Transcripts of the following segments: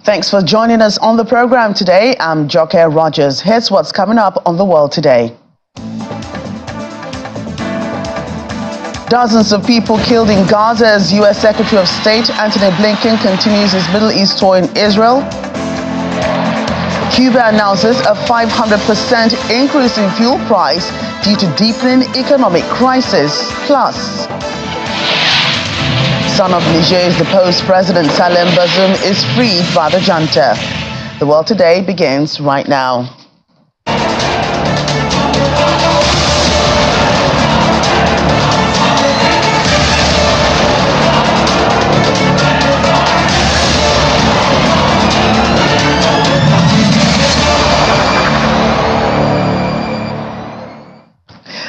Thanks for joining us on the program today. I'm Joke Rogers. Here's what's coming up on the world today. Dozens of people killed in Gaza as U.S. Secretary of State Antony Blinken continues his Middle East tour in Israel. Cuba announces a 500% increase in fuel price due to deepening economic crisis. Plus, son of Niger's deposed President Omar Basam is freed by the junta. The World Today begins right now.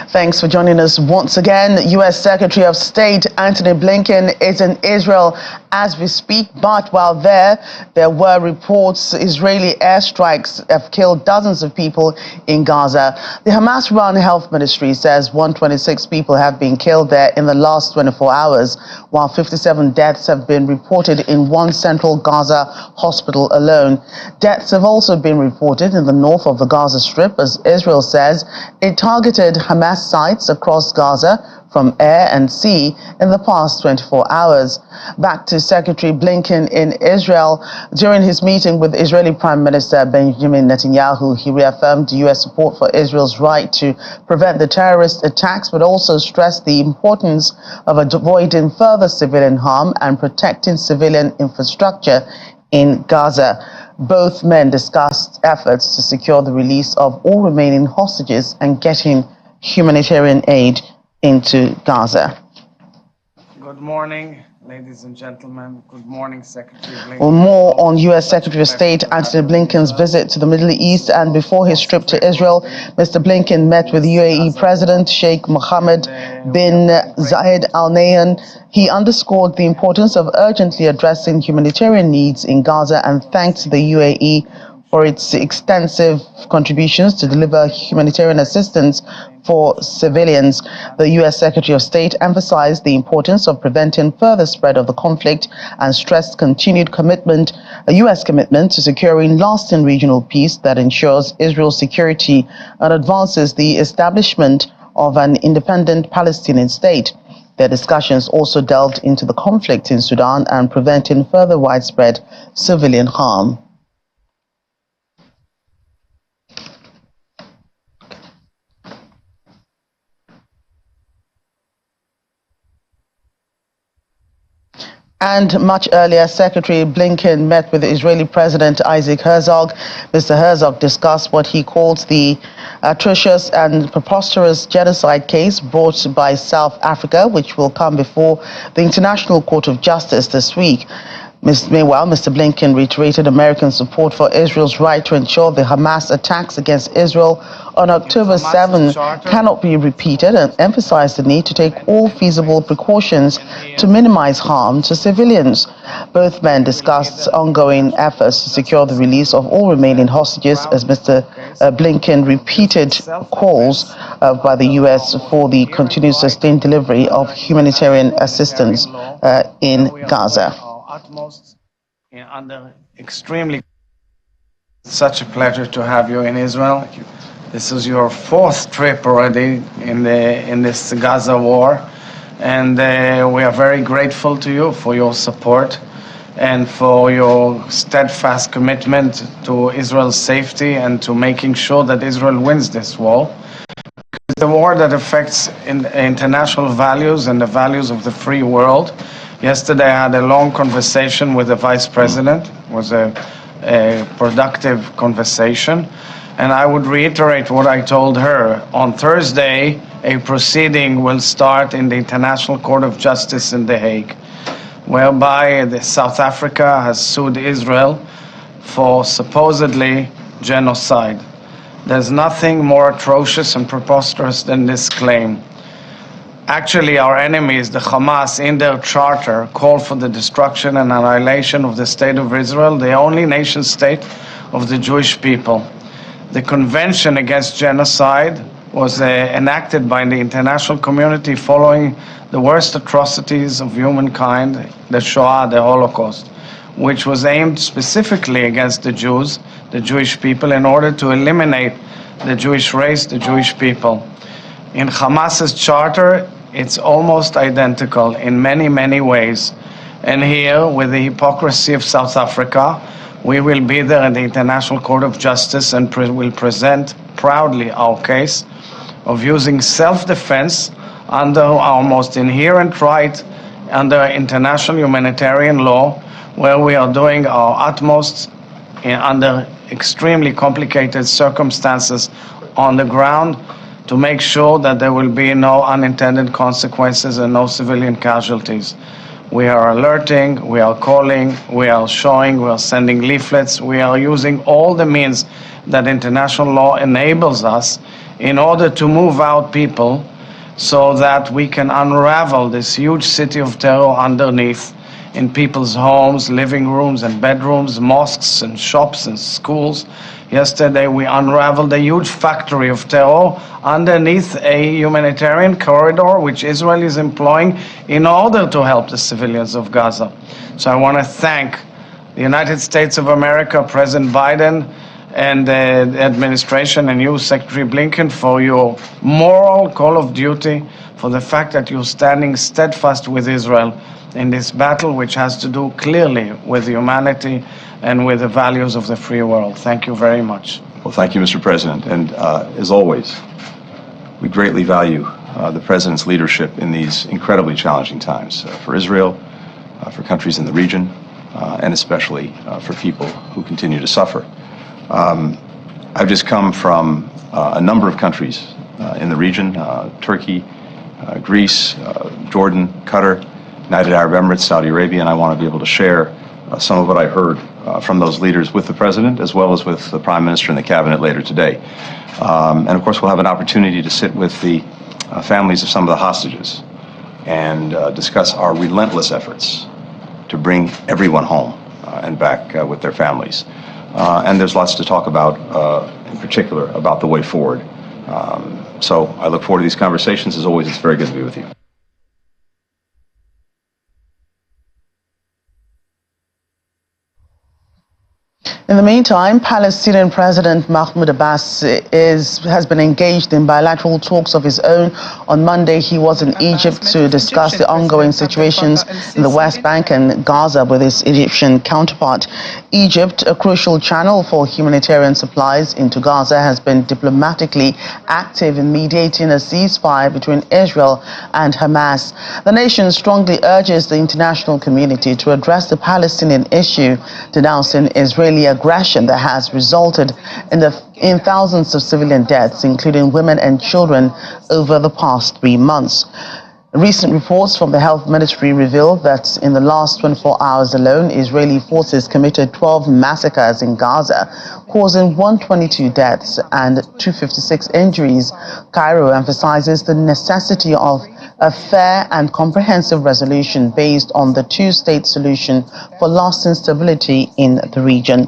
Thanks for joining us once again. U.S. Secretary of State Antony Blinken is in Israel as we speak, but while there were reports Israeli airstrikes have killed dozens of people in Gaza. The Hamas-run health ministry says 126 people have been killed there in the last 24 hours, while 57 deaths have been reported in one central Gaza hospital alone. Deaths have also been reported in the north of the Gaza Strip as Israel says it targeted Hamas sites across Gaza from air and sea in the past 24 hours. Back to Secretary Blinken in Israel. During his meeting with Israeli Prime Minister Benjamin Netanyahu, he reaffirmed U.S. support for Israel's right to prevent the terrorist attacks, but also stressed the importance of avoiding further civilian harm and protecting civilian infrastructure in Gaza. Both men discussed efforts to secure the release of all remaining hostages and getting humanitarian aid into Gaza. Good morning, ladies and gentlemen. Good morning, Secretary Blinken. Well, more on U.S. Secretary of State Antony Blinken's visit to the Middle East, and before his trip to Israel, Mr. Blinken met with UAE President Sheikh Mohammed bin Zayed Al Nahyan. He underscored the importance of urgently addressing humanitarian needs in Gaza and thanked the UAE for its extensive contributions to deliver humanitarian assistance for civilians. The U.S. Secretary of State emphasized the importance of preventing further spread of the conflict and stressed continued commitment, a U.S. commitment to securing lasting regional peace that ensures Israel's security and advances the establishment of an independent Palestinian state. Their discussions also delved into the conflict in Sudan and preventing further widespread civilian harm. And much earlier, Secretary Blinken met with the Israeli President Isaac Herzog. Mr. Herzog discussed what he calls the atrocious and preposterous genocide case brought by South Africa, which will come before the International Court of Justice this week. Meanwhile, Mr. Blinken reiterated American support for Israel's right to ensure the Hamas attacks against Israel on October 7 cannot be repeated and emphasized the need to take all feasible precautions to minimize harm to civilians. Both men discussed ongoing efforts to secure the release of all remaining hostages as Mr. Blinken repeated calls by the U.S. for the continued sustained delivery of humanitarian assistance in Gaza. Utmost under extremely. Such a pleasure to have you in Israel. This is your fourth trip already in this Gaza war, and we are very grateful to you for your support and for your steadfast commitment to Israel's safety and to making sure that Israel wins this war. It's a war that affects international values and the values of the free world. Yesterday I had a long conversation with the Vice President. It was a productive conversation. And I would reiterate what I told her. On Thursday, a proceeding will start in the International Court of Justice in The Hague, whereby South Africa has sued Israel for supposedly genocide. There's nothing more atrocious and preposterous than this claim. Actually, our enemies, the Hamas, in their charter, call for the destruction and annihilation of the state of Israel, the only nation state of the Jewish people. The Convention Against Genocide was enacted by the international community following the worst atrocities of humankind, the Shoah, the Holocaust. which was aimed specifically against the Jews, the Jewish people, in order to eliminate the Jewish race, the Jewish people. In Hamas's charter, it's almost identical in many, many ways. And here, with the hypocrisy of South Africa, we will be there in the International Court of Justice and will present proudly our case of using self-defense under our most inherent right under international humanitarian law, where we are doing our utmost under extremely complicated circumstances on the ground to make sure that there will be no unintended consequences and no civilian casualties. We are alerting, we are calling, we are showing, we are sending leaflets, we are using all the means that international law enables us in order to move out people so that we can unravel this huge city of terror underneath in people's homes, living rooms and bedrooms, mosques and shops and schools. Yesterday we unraveled a huge factory of terror underneath a humanitarian corridor which Israel is employing in order to help the civilians of Gaza. So I want to thank the United States of America, President Biden, and the administration and you, Secretary Blinken, for your moral call of duty, for the fact that you're standing steadfast with Israel in this battle, which has to do clearly with humanity and with the values of the free world. Thank you very much. Well, thank you, Mr. President. And as always, we greatly value the President's leadership in these incredibly challenging times for Israel, for countries in the region, and especially for people who continue to suffer. I've just come from a number of countries in the region, Turkey, Greece, Jordan, Qatar, United Arab Emirates, Saudi Arabia, and I want to be able to share some of what I heard from those leaders with the President, as well as with the Prime Minister and the Cabinet later today. And of course, we'll have an opportunity to sit with the families of some of the hostages and discuss our relentless efforts to bring everyone home and back with their families. And there's lots to talk about, in particular, about the way forward. So I look forward to these conversations. As always, it's very good to be with you. In the meantime, Palestinian President Mahmoud Abbas has been engaged in bilateral talks of his own. On Monday, he was in Egypt to discuss the ongoing situations in the West Bank and Gaza with his Egyptian counterpart. Egypt, a crucial channel for humanitarian supplies into Gaza, has been diplomatically active in mediating a ceasefire between Israel and Hamas. The nation strongly urges the international community to address the Palestinian issue, denouncing Israeli aggression that has resulted in thousands of civilian deaths, including women and children, over the past 3 months. Recent reports from the health ministry reveal that in the last 24 hours alone, Israeli forces committed 12 massacres in Gaza, causing 122 deaths and 256 injuries. Cairo emphasizes the necessity of a fair and comprehensive resolution based on the two-state solution for lasting stability in the region.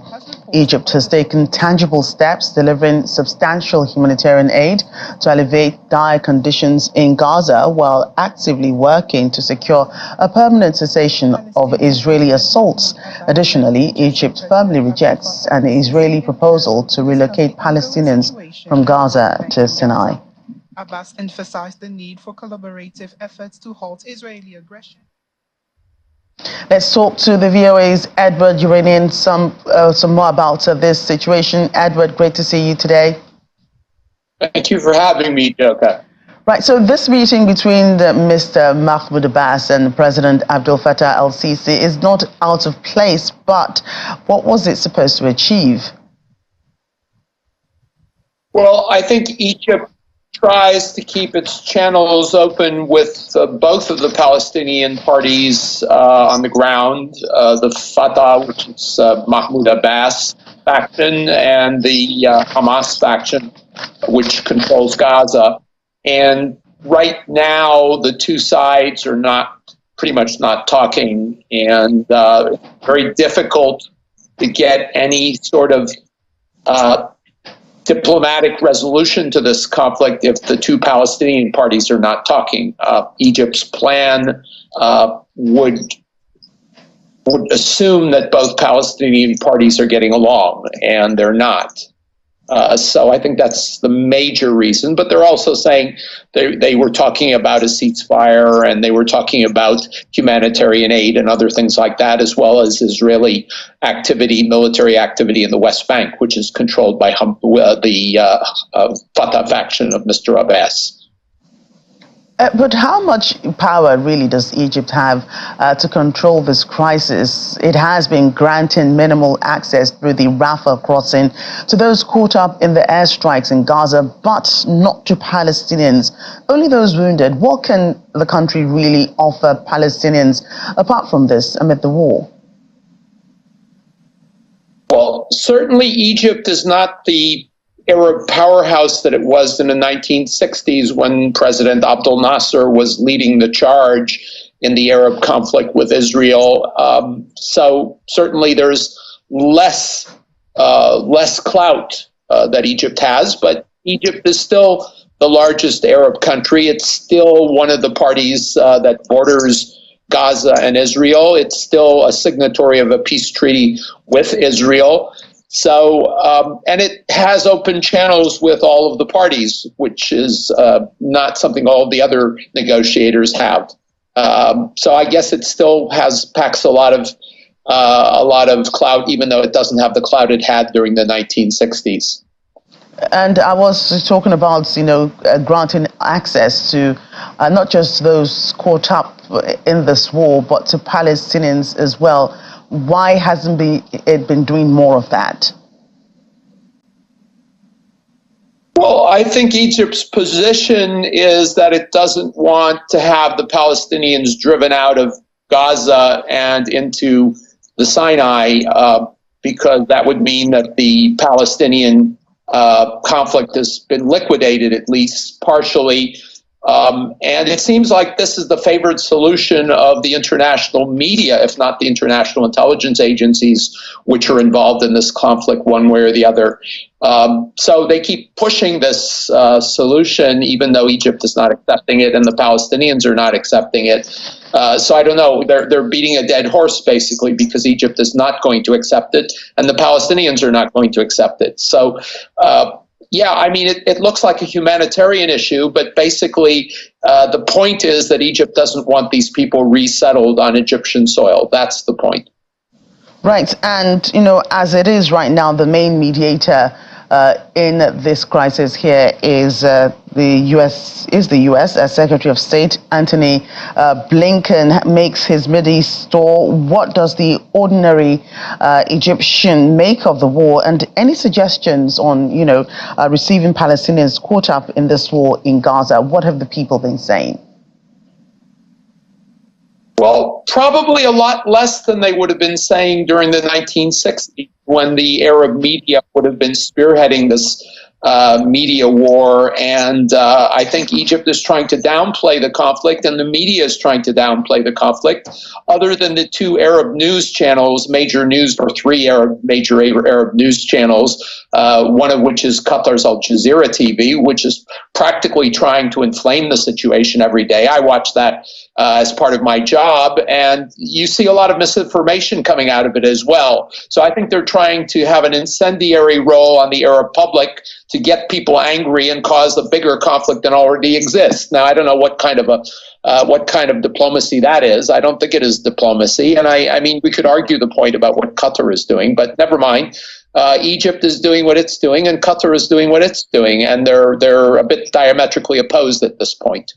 Egypt has taken tangible steps, delivering substantial humanitarian aid to alleviate dire conditions in Gaza, while actively working to secure a permanent cessation of Israeli assaults. Additionally, Egypt firmly rejects an Israeli proposal to relocate Palestinians from Gaza to Sinai. Abbas emphasized the need for collaborative efforts to halt Israeli aggression. Let's talk to the VOA's Edward Uranian some more about this situation. Edward, great to see you today. Thank you for having me, Joka. Right, so this meeting between Mr. Mahmoud Abbas and President Abdel Fattah el-Sisi is not out of place, but what was it supposed to achieve? Well, I think Egypt tries to keep its channels open with both of the Palestinian parties on the ground, the Fatah, which is Mahmoud Abbas faction, and the Hamas faction, which controls Gaza. And right now, the two sides are pretty much not talking, and very difficult to get any sort of diplomatic resolution to this conflict if the two Palestinian parties are not talking. Egypt's plan would would assume that both Palestinian parties are getting along, and they're not. So I think that's the major reason. But they're also saying they were talking about a ceasefire, and they were talking about humanitarian aid and other things like that, as well as Israeli activity, military activity in the West Bank, which is controlled by the Fatah faction of Mr. Abbas. But how much power really does Egypt have to control this crisis? It has been granting minimal access through the Rafah crossing to those caught up in the airstrikes in Gaza, but not to Palestinians, only those wounded. What can the country really offer Palestinians apart from this amid the war? Well, certainly Egypt is not the Arab powerhouse that it was in the 1960s when President Abdel Nasser was leading the charge in the Arab conflict with Israel. So certainly there's less clout that Egypt has, but Egypt is still the largest Arab country. It's still one of the parties that borders Gaza and Israel. It's still a signatory of a peace treaty with Israel. So, and it has open channels with all of the parties, which is not something all the other negotiators have. So I guess it still packs a lot of clout, even though it doesn't have the clout it had during the 1960s. And I was talking about, granting access to not just those caught up in this war, but to Palestinians as well. Why hasn't it been doing more of that? Well, I think Egypt's position is that it doesn't want to have the Palestinians driven out of Gaza and into the Sinai, because that would mean that the Palestinian conflict has been liquidated, at least partially. And it seems like this is the favored solution of the international media, if not the international intelligence agencies, which are involved in this conflict one way or the other. So they keep pushing this solution, even though Egypt is not accepting it and the Palestinians are not accepting it. So I don't know, they're beating a dead horse, basically, because Egypt is not going to accept it and the Palestinians are not going to accept it. So yeah, I mean, it looks like a humanitarian issue, but basically the point is that Egypt doesn't want these people resettled on Egyptian soil. That's the point. Right. And, as it is right now, the main mediator in this crisis here is the U.S. Secretary of State Antony Blinken makes his Mideast tour. What does the ordinary Egyptian make of the war, and any suggestions on receiving Palestinians caught up in this war in Gaza? What have the people been saying? Well, probably a lot less than they would have been saying during the 1960s, when the Arab media would have been spearheading this media war. And I think Egypt is trying to downplay the conflict, and the media is trying to downplay the conflict. Other than the two Arab news channels, three major Arab news channels, one of which is Qatar's Al Jazeera TV, which is practically trying to inflame the situation every day. I watch that as part of my job, and you see a lot of misinformation coming out of it as well. So I think they're trying to have an incendiary role on the Arab public to get people angry and cause a bigger conflict than already exists. Now, I don't know what kind of diplomacy that is. I don't think it is diplomacy, and I mean, we could argue the point about what Qatar is doing, but never mind. Egypt is doing what it's doing, and Qatar is doing what it's doing, and they're a bit diametrically opposed at this point.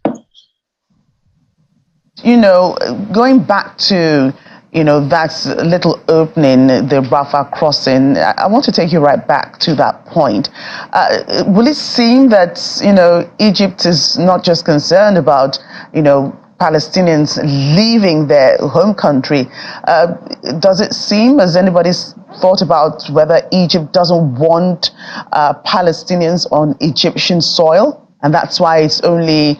Going back to, that little opening, the Rafah crossing, I want to take you right back to that point. Will it seem that, Egypt is not just concerned about, Palestinians leaving their home country? Does it seem as anybody's thought about whether Egypt doesn't want Palestinians on Egyptian soil? And that's why it's only,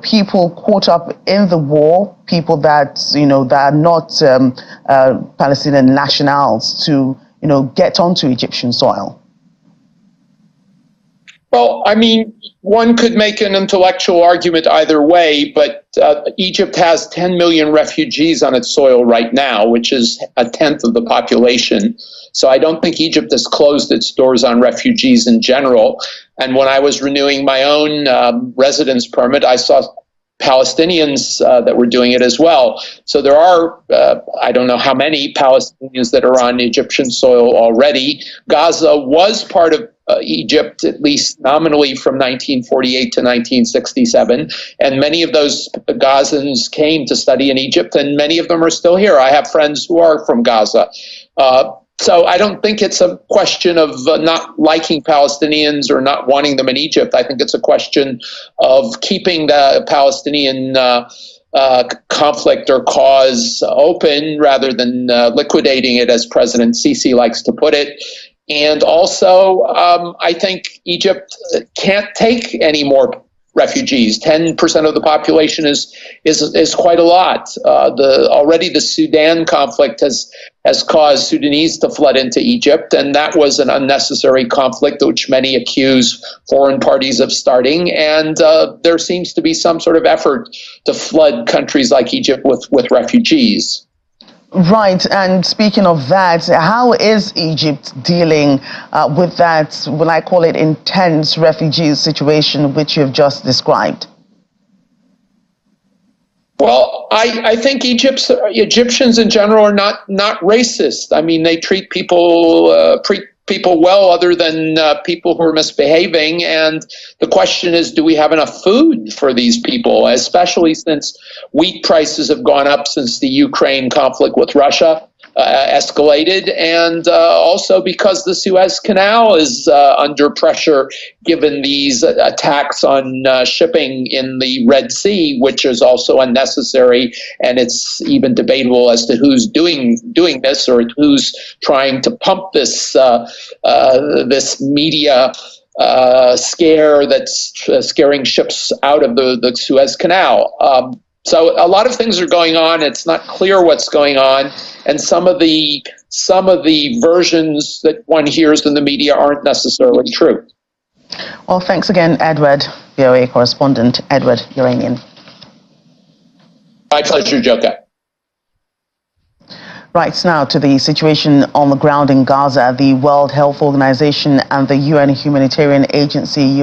people caught up in the war, people that, that are not Palestinian nationals to, get onto Egyptian soil. Well, I mean, one could make an intellectual argument either way, but Egypt has 10 million refugees on its soil right now, which is a tenth of the population. So I don't think Egypt has closed its doors on refugees in general. And when I was renewing my own residence permit, I saw Palestinians that were doing it as well. So there are, I don't know how many Palestinians that are on Egyptian soil already. Gaza was part of Egypt, at least nominally, from 1948 to 1967. And many of those Gazans came to study in Egypt, and many of them are still here. I have friends who are from Gaza. So I don't think it's a question of not liking Palestinians or not wanting them in Egypt. I think it's a question of keeping the Palestinian conflict or cause open rather than liquidating it, as President Sisi likes to put it. And also, I think Egypt can't take any more refugees. 10% of the population is quite a lot. Already the Sudan conflict has caused Sudanese to flood into Egypt, and that was an unnecessary conflict which many accuse foreign parties of starting. And there seems to be some sort of effort to flood countries like Egypt with refugees. Right, and speaking of that, how is Egypt dealing with that, will I call it, intense refugee situation which you've just described? Well, I think Egyptians in general are not racist. I mean, they treat people well, other than people who are misbehaving. And the question is, do we have enough food for these people, especially since wheat prices have gone up since the Ukraine conflict with Russia escalated, and also because the Suez Canal is under pressure given these attacks on shipping in the Red Sea, which is also unnecessary, and it's even debatable as to who's doing this or who's trying to pump this this media scare that's scaring ships out of the Suez Canal. So a lot of things are going on. It's not clear what's going on, and some of the versions that one hears in the media aren't necessarily true. Well, thanks again, Edward, VOA correspondent Edward Uranian. My pleasure, Joka. Right, now to the situation on the ground in Gaza. The World Health Organization and the UN humanitarian agency,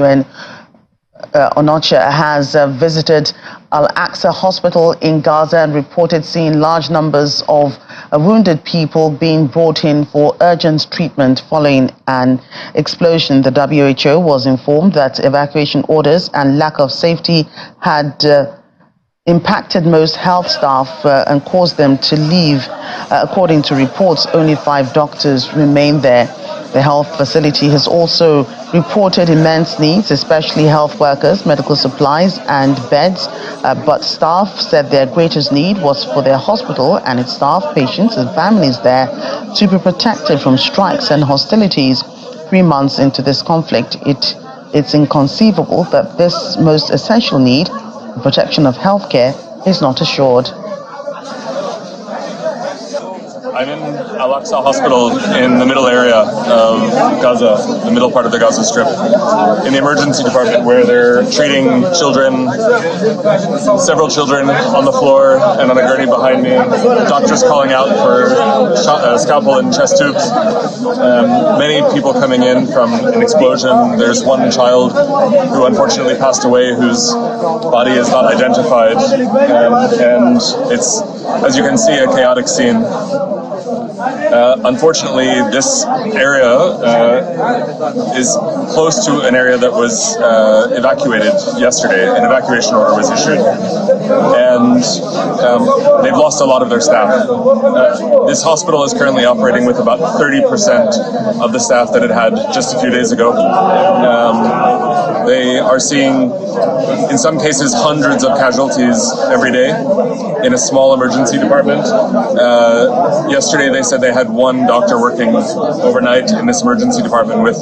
UNOCHA, has visited Al-Aqsa Hospital in Gaza and reported seeing large numbers of wounded people being brought in for urgent treatment following an explosion. The WHO was informed that evacuation orders and lack of safety had impacted most health staff and caused them to leave. According to reports, only 5 doctors remain there. The health facility has also reported immense needs, especially health workers, medical supplies and beds, but staff said their greatest need was for their hospital and its staff, patients and families there to be protected from strikes and hostilities. 3 months into this conflict, it's inconceivable that this most essential need, the protection of healthcare, is not assured. I'm in Al-Aqsa Hospital in the middle area of Gaza, the middle part of the Gaza Strip, in the emergency department where they're treating children, several children on the floor and on a gurney behind me, doctors calling out for scalpel and chest tubes, many people coming in from an explosion. There's one child who unfortunately passed away whose body is not identified, and it's, as you can see, a chaotic scene. Unfortunately, this area is close to an area that was evacuated yesterday. An evacuation order was issued, and they've lost a lot of their staff. This hospital is currently operating with about 30% of the staff that it had just a few days ago. They are seeing, in some cases, hundreds of casualties every day in a small emergency department. Yesterday they said they had one doctor working overnight in this emergency department with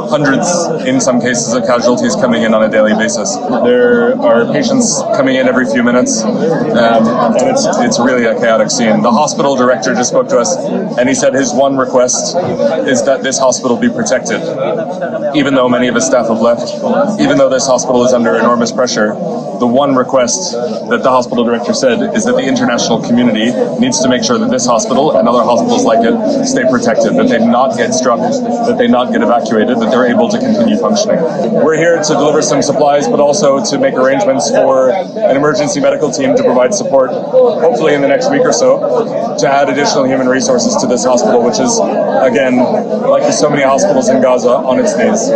hundreds, in some cases, of casualties coming in on a daily basis. There are patients coming in every few minutes, and it's really a chaotic scene. The hospital director just spoke to us, and he said his one request is that this hospital be protected. Even though many of his staff have left, even though this hospital is under enormous pressure, the one request that the hospital director said is that the international community needs to make sure that this hospital and other hospitals like it stay protected, that they not get struck, that they not get evacuated, that they're able to continue functioning. We're here to deliver some supplies, but also to make arrangements for an emergency medical team to provide support, hopefully in the next week or so, to add additional human resources to this hospital, which is, again, like so many hospitals in Gaza, on its knees.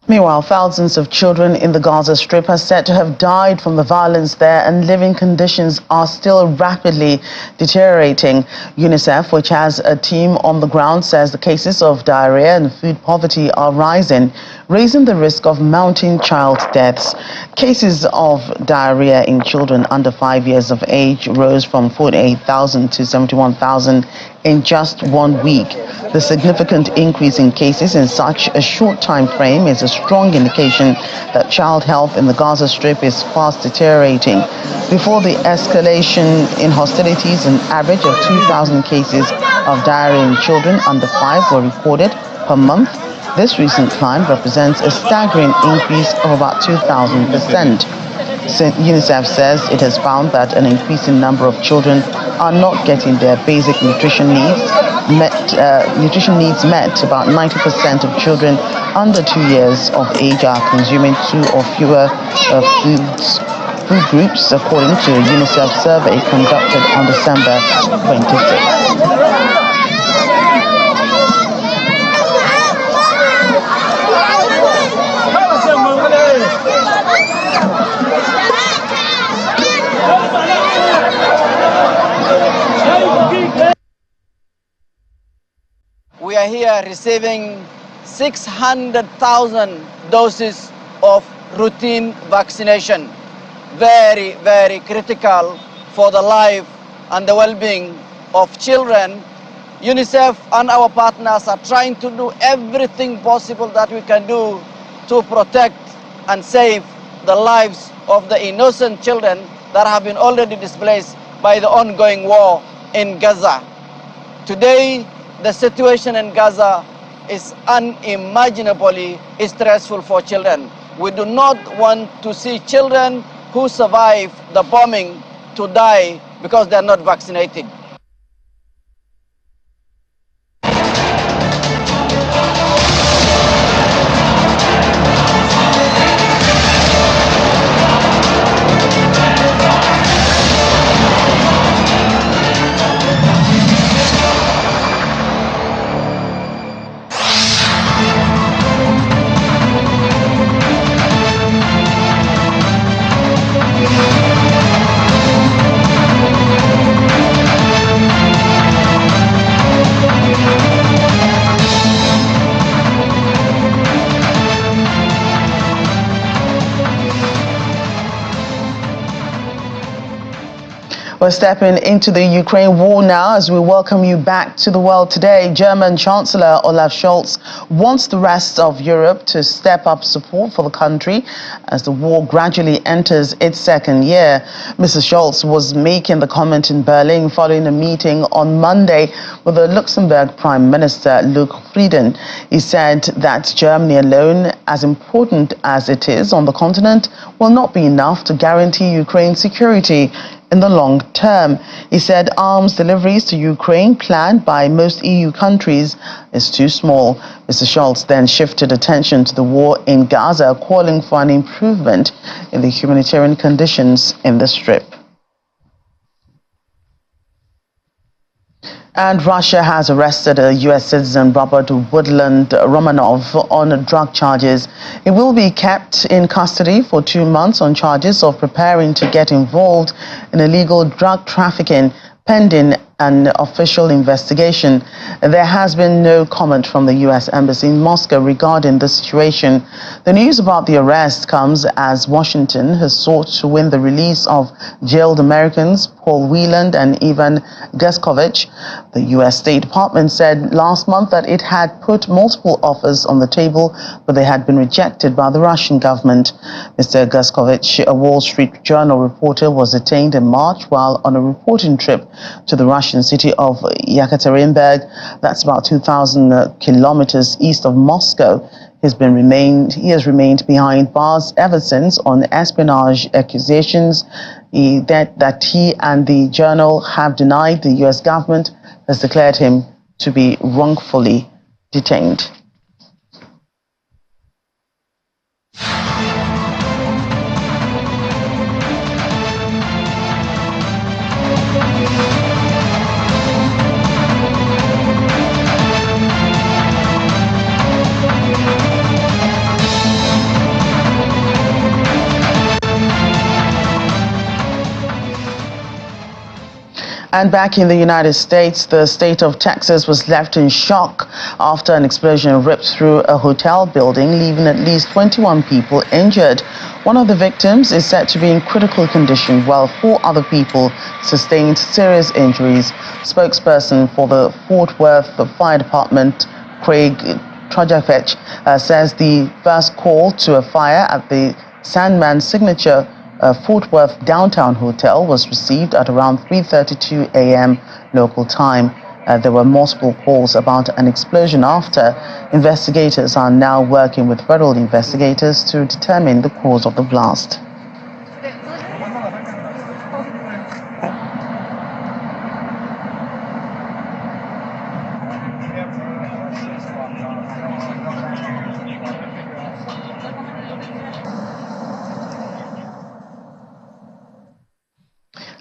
Meanwhile, thousands of children in the Gaza Strip are said to have died from the violence there, and living conditions are still rapidly deteriorating. UNICEF, which has a team on the ground, says the cases of diarrhea and food poverty are rising, raising the risk of mounting child deaths. Cases of diarrhea in children under 5 years of age rose from 48,000 to 71,000 in just 1 week. The significant increase in cases in such a short time frame is a strong indication that child health in the Gaza Strip is fast deteriorating. Before the escalation in hostilities, an average of 2,000 cases of diarrhea in children under 5 were recorded per month. This recent climb represents a staggering increase of about 2,000%. UNICEF says it has found that an increasing number of children are not getting their basic nutrition needs met. About 90% of children under 2 years of age are consuming 2 or fewer food groups, according to a UNICEF survey conducted on December 26. We are here receiving 600,000 doses of routine vaccination. Very, very critical for the life and the well-being of children. UNICEF and our partners are trying to do everything possible that we can do to protect and save the lives of the innocent children that have been already displaced by the ongoing war in Gaza. Today, the situation in Gaza is unimaginably stressful for children. We do not want to see children who survive the bombing to die because they are not vaccinated. We're stepping into the Ukraine war now as we welcome you back to the world today. German Chancellor Olaf Scholz wants the rest of Europe to step up support for the country as the war gradually enters its second year. Mr. Scholz was making the comment in Berlin following a meeting on Monday with the Luxembourg Prime Minister Luc Frieden. He said that Germany alone, as important as it is on the continent, will not be enough to guarantee Ukraine's security in the long term. He said arms deliveries to Ukraine planned by most EU countries is too small. Mr. Scholz then shifted attention to the war in Gaza, calling for an improvement in the humanitarian conditions in the Strip. And Russia has arrested a U.S. citizen, Robert Woodland Romanov, on drug charges. He will be kept in custody for 2 months on charges of preparing to get involved in illegal drug trafficking, pending an official investigation. There has been no comment from the U.S. Embassy in Moscow regarding the situation. The news about the arrest comes as Washington has sought to win the release of jailed Americans Paul Whelan and Ivan Gaskovich. The U.S. State Department said last month that it had put multiple offers on the table, but they had been rejected by the Russian government. Mr. Gaskovich, a Wall Street Journal reporter, was detained in March while on a reporting trip to the Russian city of Yekaterinburg. That's about 2,000 kilometers east of Moscow. He has remained behind bars ever since on espionage accusations that he and the journal have denied. The U.S. government has declared him to be wrongfully detained. And back in the United States, the state of Texas was left in shock after an explosion ripped through a hotel building, leaving at least 21 people injured. One of the victims is said to be in critical condition, while 4 other people sustained serious injuries. Spokesperson for the Fort Worth Fire Department, Craig Trajafetch, says the first call to a fire at the Sandman Signature Fort Worth Downtown Hotel was received at around 3:32 a.m. local time. There were multiple calls about an explosion after. Investigators are now working with federal investigators to determine the cause of the blast.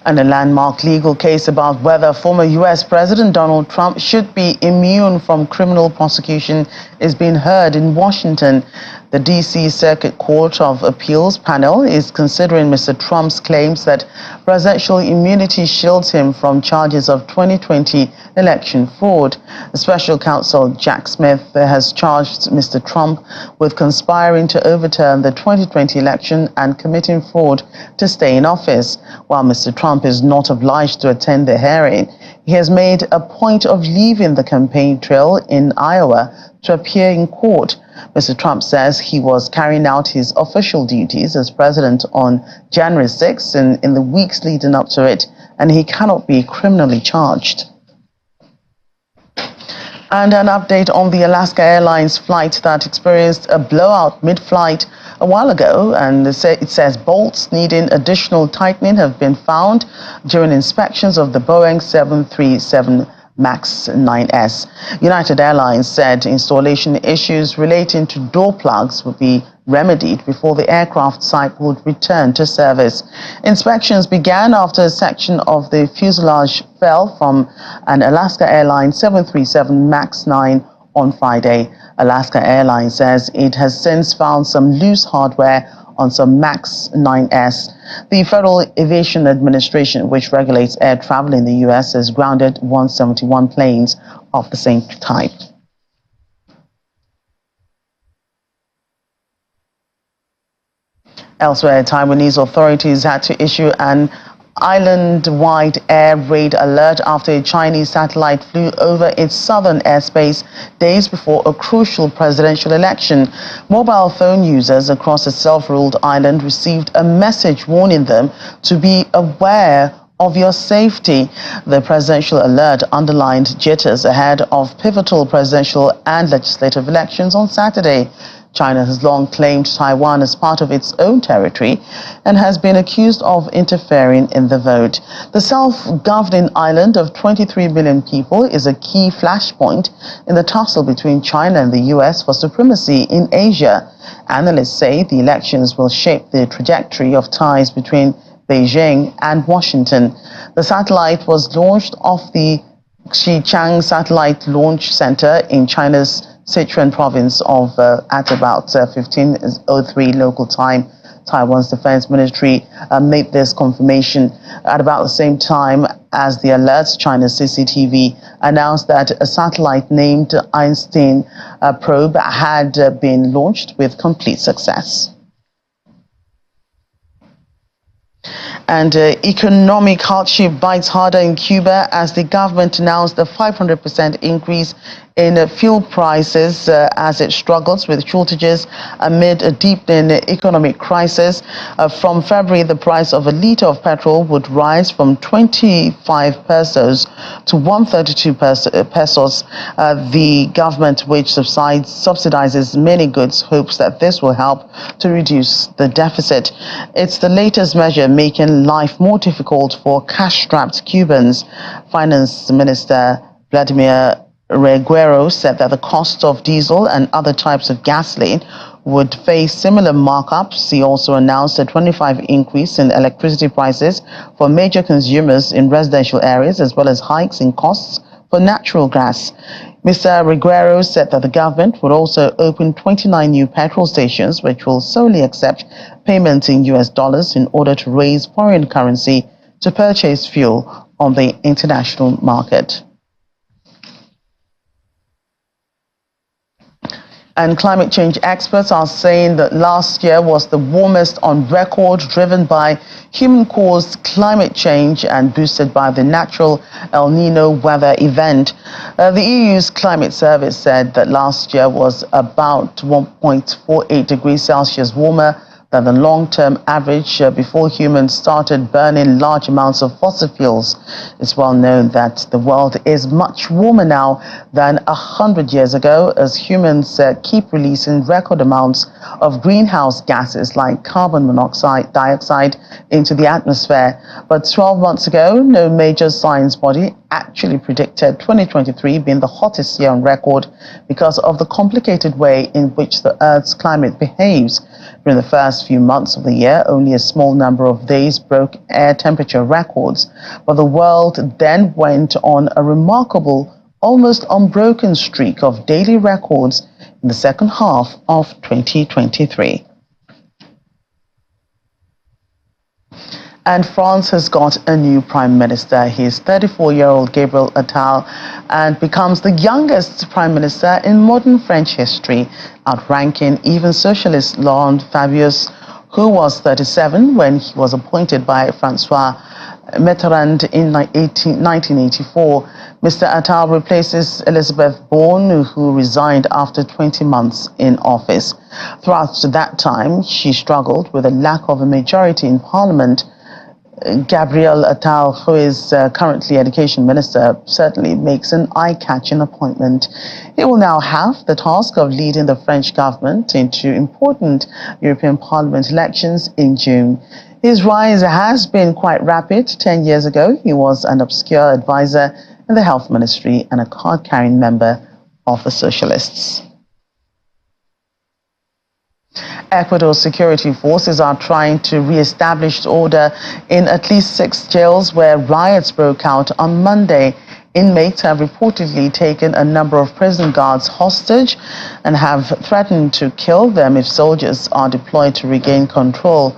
And a landmark legal case about whether former U.S. President Donald Trump should be immune from criminal prosecution is being heard in Washington. The D.C. Circuit Court of Appeals panel is considering Mr. Trump's claims that presidential immunity shields him from charges of 2020 election fraud. The special counsel Jack Smith has charged Mr. Trump with conspiring to overturn the 2020 election and committing fraud to stay in office. While Mr. Trump is not obliged to attend the hearing, he has made a point of leaving the campaign trail in Iowa to appear in court. Mr. Trump says he was carrying out his official duties as president on January 6th and in the weeks leading up to it, and he cannot be criminally charged. And an update on the Alaska Airlines flight that experienced a blowout mid-flight a while ago, and it says bolts needing additional tightening have been found during inspections of the Boeing 737 MAX 9S. United Airlines said installation issues relating to door plugs would be remedied before the aircraft site would return to service. Inspections began after a section of the fuselage fell from an Alaska Airlines 737 MAX 9 on Friday. Alaska Airlines says it has since found some loose hardware on some MAX 9S. The Federal Aviation Administration, which regulates air travel in the U.S., has grounded 171 planes of the same type. Elsewhere, Taiwanese authorities had to issue an island-wide air raid alert after a Chinese satellite flew over its southern airspace days before a crucial presidential election. Mobile phone users across the self-ruled island received a message warning them to be aware of your safety. The presidential alert underlined jitters ahead of pivotal presidential and legislative elections on Saturday. China has long claimed Taiwan as part of its own territory and has been accused of interfering in the vote. The self-governing island of 23 million people is a key flashpoint in the tussle between China and the U.S. for supremacy in Asia. Analysts say the elections will shape the trajectory of ties between Beijing and Washington. The satellite was launched off the Xichang Satellite Launch Center in China's Sichuan province at about 15:03 local time Taiwan's defense ministry made this confirmation at about the same time as the alerts. China's CCTV announced that a satellite named Einstein probe had been launched with complete success. And economic hardship bites harder in Cuba as the government announced a 500% increase in fuel prices as it struggles with shortages amid a deepening economic crisis. From February, the price of a litre of petrol would rise from 25 pesos to 132 pesos. The government, which subsidizes many goods, hopes that this will help to reduce the deficit. It's the latest measure making life more difficult for cash-strapped Cubans. Finance Minister Vladimir Reguero said that the cost of diesel and other types of gasoline would face similar markups. He also announced a 25% increase in electricity prices for major consumers in residential areas, as well as hikes in costs for natural gas. Mr. Reguero said that the government would also open 29 new petrol stations, which will solely accept payments in US dollars in order to raise foreign currency to purchase fuel on the international market. And climate change experts are saying that last year was the warmest on record, driven by human-caused climate change and boosted by the natural El Nino weather event. The EU's climate service said that last year was about 1.48 degrees Celsius warmer than the long-term average before humans started burning large amounts of fossil fuels. It's well known that the world is much warmer now than 100 years ago, as humans keep releasing record amounts of greenhouse gases like carbon dioxide into the atmosphere. But 12 months ago, no major science body actually predicted 2023 being the hottest year on record because of the complicated way in which the Earth's climate behaves. During the first few months of the year, only a small number of days broke air temperature records, but the world then went on a remarkable, almost unbroken streak of daily records in the second half of 2023. And France has got a new prime minister. He is 34-year-old Gabriel Attal and becomes the youngest prime minister in modern French history, outranking even socialist Laurent Fabius, who was 37 when he was appointed by François Mitterrand in 1984. Mr. Attal replaces Elizabeth Borne, who resigned after 20 months in office. Throughout that time, she struggled with a lack of a majority in parliament. Gabriel Attal, who is currently education minister, certainly makes an eye-catching appointment. He will now have the task of leading the French government into important European Parliament elections in June. His rise has been quite rapid. 10 years ago, he was an obscure advisor in the health ministry and a card-carrying member of the Socialists. Ecuador's security forces are trying to re-establish order in at least 6 jails where riots broke out on Monday. Inmates have reportedly taken a number of prison guards hostage and have threatened to kill them if soldiers are deployed to regain control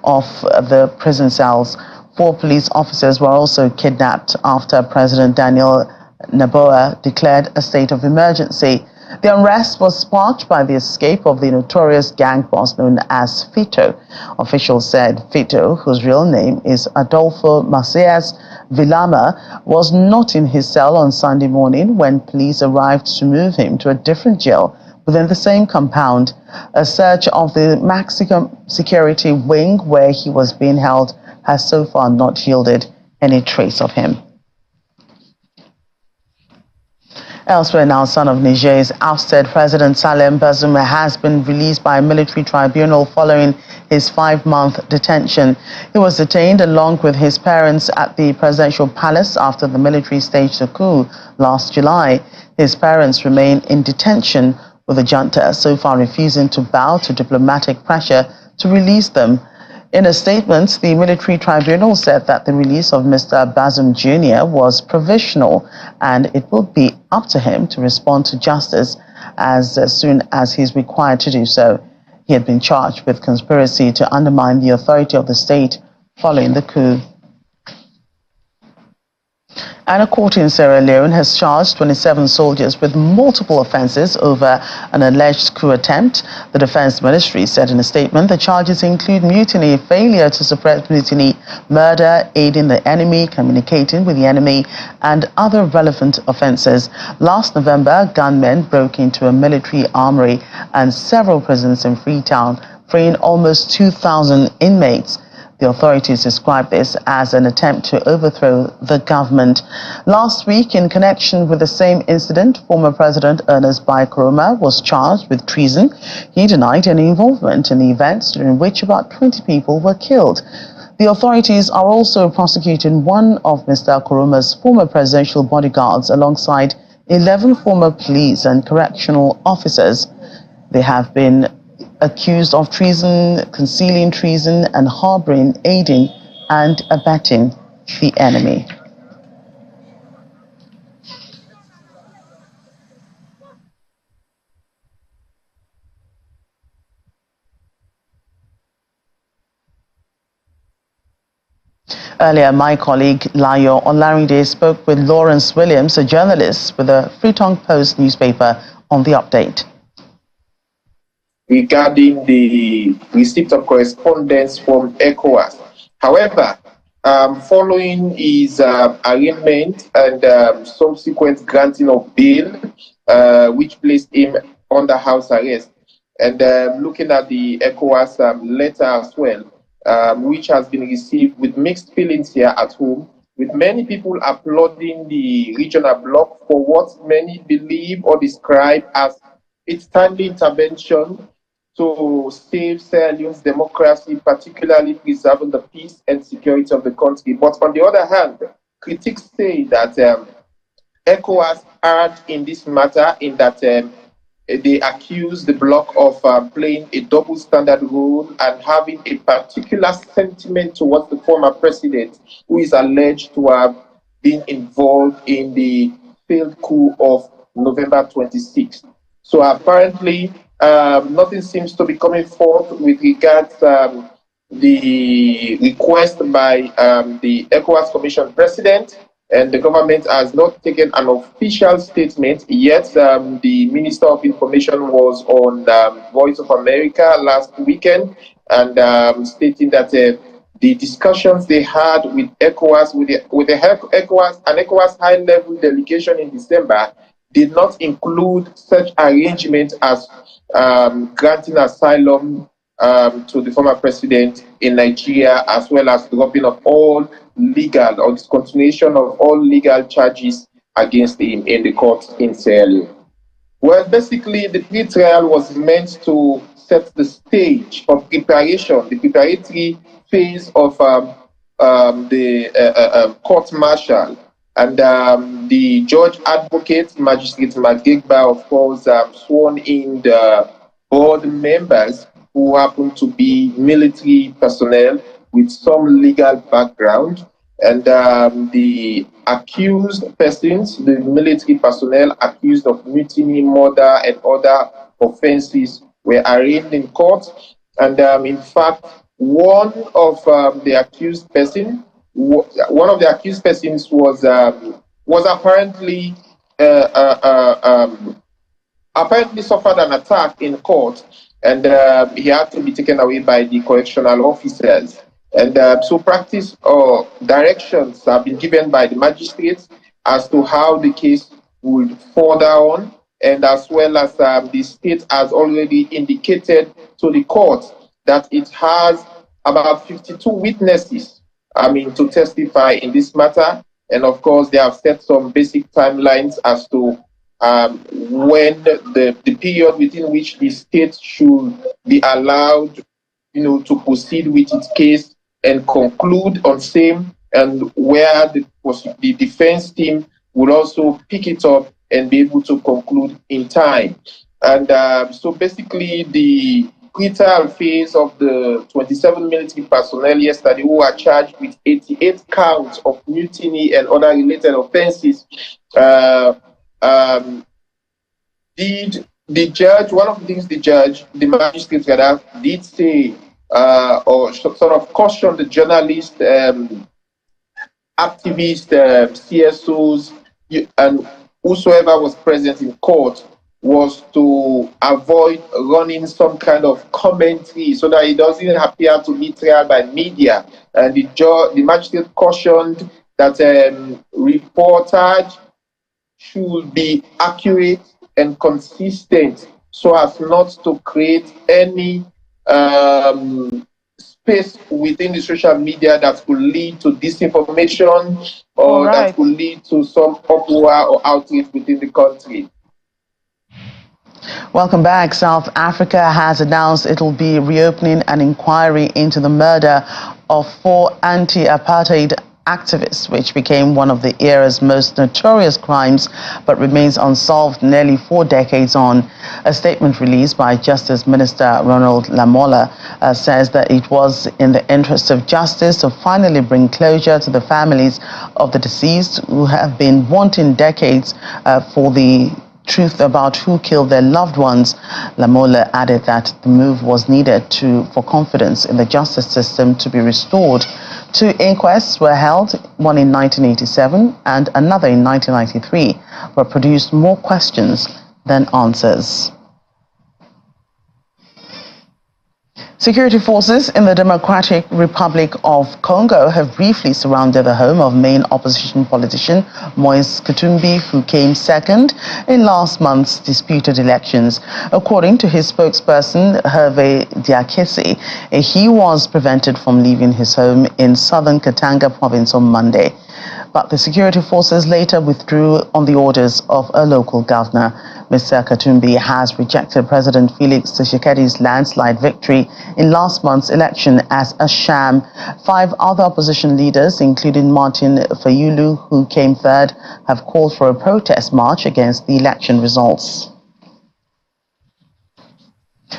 of the prison cells. 4 police officers were also kidnapped after President Daniel Noboa declared a state of emergency. The unrest was sparked by the escape of the notorious gang boss known as Fito. Officials said Fito, whose real name is Adolfo Macias Villamar, was not in his cell on Sunday morning when police arrived to move him to a different jail within the same compound. A search of the maximum security wing where he was being held has so far not yielded any trace of him. Elsewhere now, son of Niger's ousted President Salem Bazoum has been released by a military tribunal following his 5-month detention. He was detained along with his parents at the presidential palace after the military staged a coup last July. His parents remain in detention, with the junta so far refusing to bow to diplomatic pressure to release them. In a statement, the military tribunal said that the release of Mr. Basam Jr. was provisional and it will be up to him to respond to justice as soon as he's required to do so. He He had been charged with conspiracy to undermine the authority of the state following the coup. And a court in Sierra Leone has charged 27 soldiers with multiple offenses over an alleged coup attempt. The Defense Ministry said in a statement the charges include mutiny, failure to suppress mutiny, murder, aiding the enemy, communicating with the enemy, and other relevant offenses. Last November, gunmen broke into a military armory and several prisons in Freetown, freeing almost 2,000 inmates. The authorities described this as an attempt to overthrow the government. Last week, in connection with the same incident, former President Ernest Bai Koroma was charged with treason. He denied any involvement in the events during which about 20 people were killed. The authorities are also prosecuting one of Mr. Koroma's former presidential bodyguards alongside 11 former police and correctional officers. They have been accused of treason, concealing treason, and harboring, aiding, and abetting the enemy. Earlier, my colleague Layo Olarinde spoke with Lawrence Williams, a journalist with the Freetown Post newspaper, on the update. Regarding the receipt of correspondence from ECOWAS. However, following his arraignment and subsequent granting of bail, which placed him under house arrest, and looking at the ECOWAS letter as well, which has been received with mixed feelings here at home, with many people applauding the regional bloc for what many believe or describe as its timely intervention to save Sierra Leone's democracy, particularly preserving the peace and security of the country. But on the other hand, critics say that ECOWAS erred in this matter in that they accuse the bloc of playing a double standard role and having a particular sentiment towards the former president, who is alleged to have been involved in the failed coup of November 26th. So apparently, nothing seems to be coming forth with regards the request by the ECOWAS Commission President, and the government has not taken an official statement yet. The Minister of Information was on Voice of America last weekend and stating that the discussions they had with ECOWAS, with the ECOWAS, an ECOWAS high-level delegation in December, did not include such arrangement as granting asylum to the former president in Nigeria, as well as dropping of all legal or discontinuation of all legal charges against him in the court in Sierra Leone. Well, basically, the pre-trial was meant to set the stage of preparation, the preparatory phase of the court-martial. And the judge advocate, Magistrate Magegba, of course, sworn in the board members who happen to be military personnel with some legal background. And the accused persons, the military personnel accused of mutiny, murder, and other offenses were arraigned in court. And in fact, one of the accused persons was apparently suffered an attack in court, and he had to be taken away by the correctional officers. And so practice or directions have been given by the magistrates as to how the case would further on, and as well as the state has already indicated to the court that it has about 52 witnesses to testify in this matter. And of course, they have set some basic timelines as to when the period within which the state should be allowed, to proceed with its case and conclude on same, and where the defense team will also pick it up and be able to conclude in time. And so basically, the pre-trial phase of the 27 military personnel yesterday who are charged with 88 counts of mutiny and other related offenses did the judge, one of the things the magistrate did say, or sort of caution the journalists, activists, CSOs, and whosoever was present in court, was to avoid running some kind of commentary so that it doesn't appear to be trial by media. And the magistrate cautioned that reportage should be accurate and consistent so as not to create any space within the social media that could lead to disinformation or that could lead to some uproar or outrage within the country. Welcome back. South Africa has announced it will be reopening an inquiry into the murder of 4 anti-apartheid activists, which became one of the era's most notorious crimes, but remains unsolved nearly 4 decades on. A statement released by Justice Minister Ronald Lamola says that it was in the interest of justice to finally bring closure to the families of the deceased, who have been wanting decades for the truth about who killed their loved ones. Lamola added that the move was needed for confidence in the justice system to be restored. 2 inquests were held, one in 1987 and another in 1993, but produced more questions than answers. Security forces in the Democratic Republic of Congo have briefly surrounded the home of main opposition politician Moise Katumbi, who came second in last month's disputed elections. According to his spokesperson, Hervé Diakese, he was prevented from leaving his home in southern Katanga province on Monday. But the security forces later withdrew on the orders of a local governor. Mr. Katumbi has rejected President Felix Tshisekedi's landslide victory in last month's election as a sham. 5 other opposition leaders, including Martin Fayulu, who came third, have called for a protest march against the election results.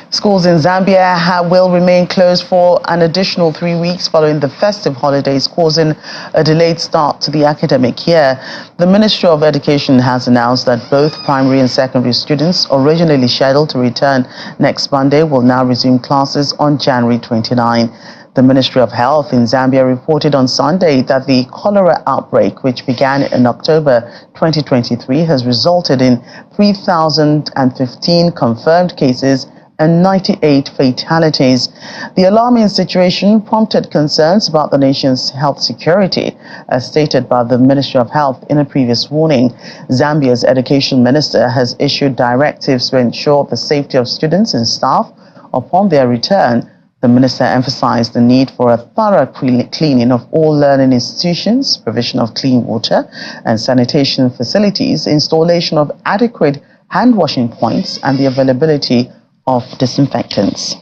Schools in Zambia will remain closed for an additional 3 weeks following the festive holidays, causing a delayed start to the academic year. The Ministry of Education has announced that both primary and secondary students originally scheduled to return next Monday will now resume classes on January 29. The Ministry of Health in Zambia reported on Sunday that the cholera outbreak, which began in October 2023, has resulted in 3,015 confirmed cases and 98 fatalities. The alarming situation prompted concerns about the nation's health security, as stated by the Ministry of Health in a previous warning. Zambia's education minister has issued directives to ensure the safety of students and staff upon their return. The minister emphasized the need for a thorough cleaning of all learning institutions, provision of clean water and sanitation facilities, installation of adequate hand washing points, and the availability of disinfectants.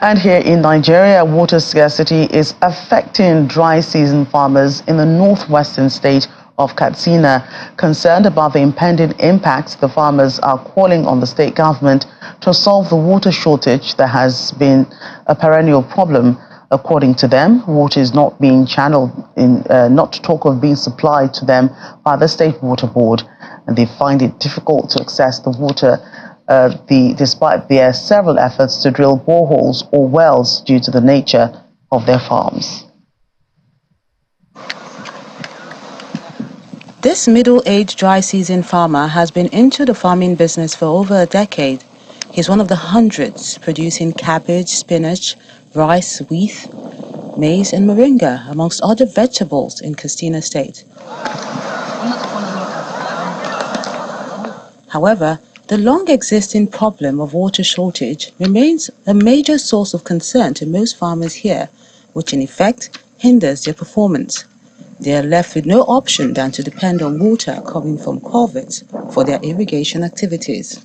And here in Nigeria, water scarcity is affecting dry season farmers in the northwestern state of Katsina. Concerned about the impending impacts, the farmers are calling on the state government to solve the water shortage that has been a perennial problem. According to them, water is not being channeled, not to talk of being supplied to them by the State Water Board, and they find it difficult to access the water despite their several efforts to drill boreholes or wells due to the nature of their farms. This middle-aged dry season farmer has been into the farming business for over a decade. He's one of the hundreds producing cabbage, spinach, rice, wheat, maize and moringa, amongst other vegetables in Katsina State. However, the long-existing problem of water shortage remains a major source of concern to most farmers here, which in effect hinders their performance. They are left with no option than to depend on water coming from culverts for their irrigation activities.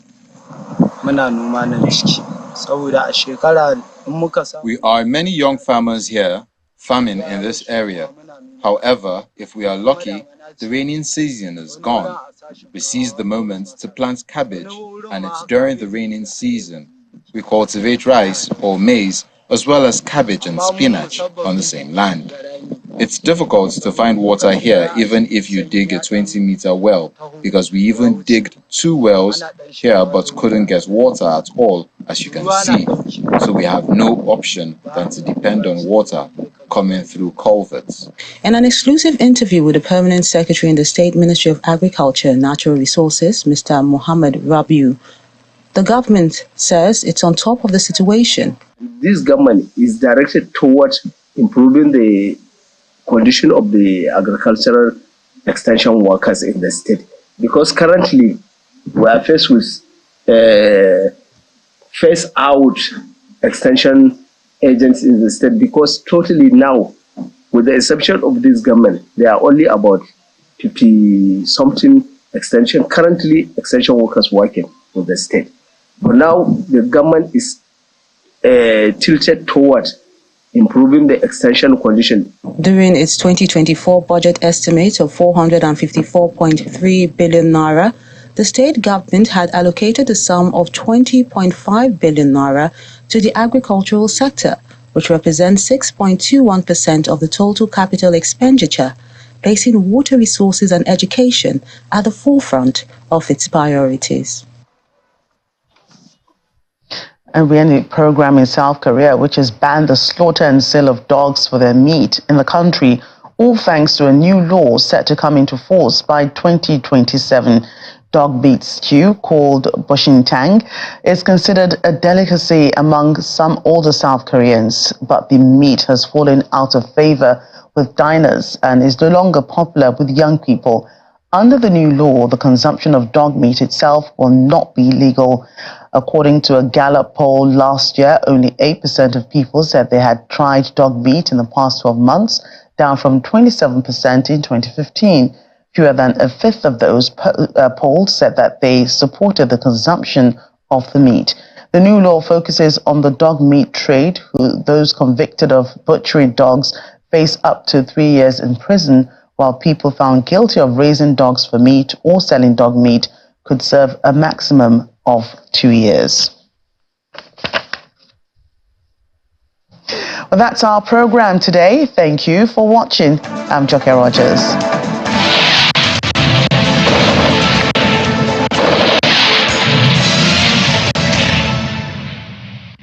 We are many young farmers here farming in this area. However, if we are lucky, the rainy season is gone. We seize the moment to plant cabbage, and it's during the rainy season. We cultivate rice or maize, as well as cabbage and spinach on the same land. It's difficult to find water here even if you dig a 20-meter well, because we even digged 2 wells here but couldn't get water at all, as you can see. So we have no option than to depend on water coming through culverts. In an exclusive interview with the Permanent Secretary in the State Ministry of Agriculture and Natural Resources, Mr. Mohammed Rabiu, the government says it's on top of the situation. This government is directed towards improving the condition of the agricultural extension workers in the state, because currently we are faced with phase out extension agents in the state, because totally now, with the exception of this government, there are only about 50 something extension workers working in the state. But now the government is tilted towards improving the extension condition. During its 2024 budget estimate of 454.3 billion naira, the state government had allocated a sum of 20.5 billion naira to the agricultural sector, which represents 6.21% of the total capital expenditure, placing water resources and education at the forefront of its priorities. And we end the program in South Korea, which has banned the slaughter and sale of dogs for their meat in the country, all thanks to a new law set to come into force by 2027. Dog meat stew, called boshintang, is considered a delicacy among some older South Koreans, but the meat has fallen out of favor with diners and is no longer popular with young people. Under the new law, the consumption of dog meat itself will not be legal. According to a Gallup poll last year, only 8% of people said they had tried dog meat in the past 12 months, down from 27% in 2015. Fewer than a fifth of those polled said that they supported the consumption of the meat. The new law focuses on the dog meat trade. Those convicted of butchering dogs face up to 3 years in prison, while people found guilty of raising dogs for meat or selling dog meat could serve a maximum of 2 years. Well, that's our program today. Thank you for watching. I'm Joke Rogers.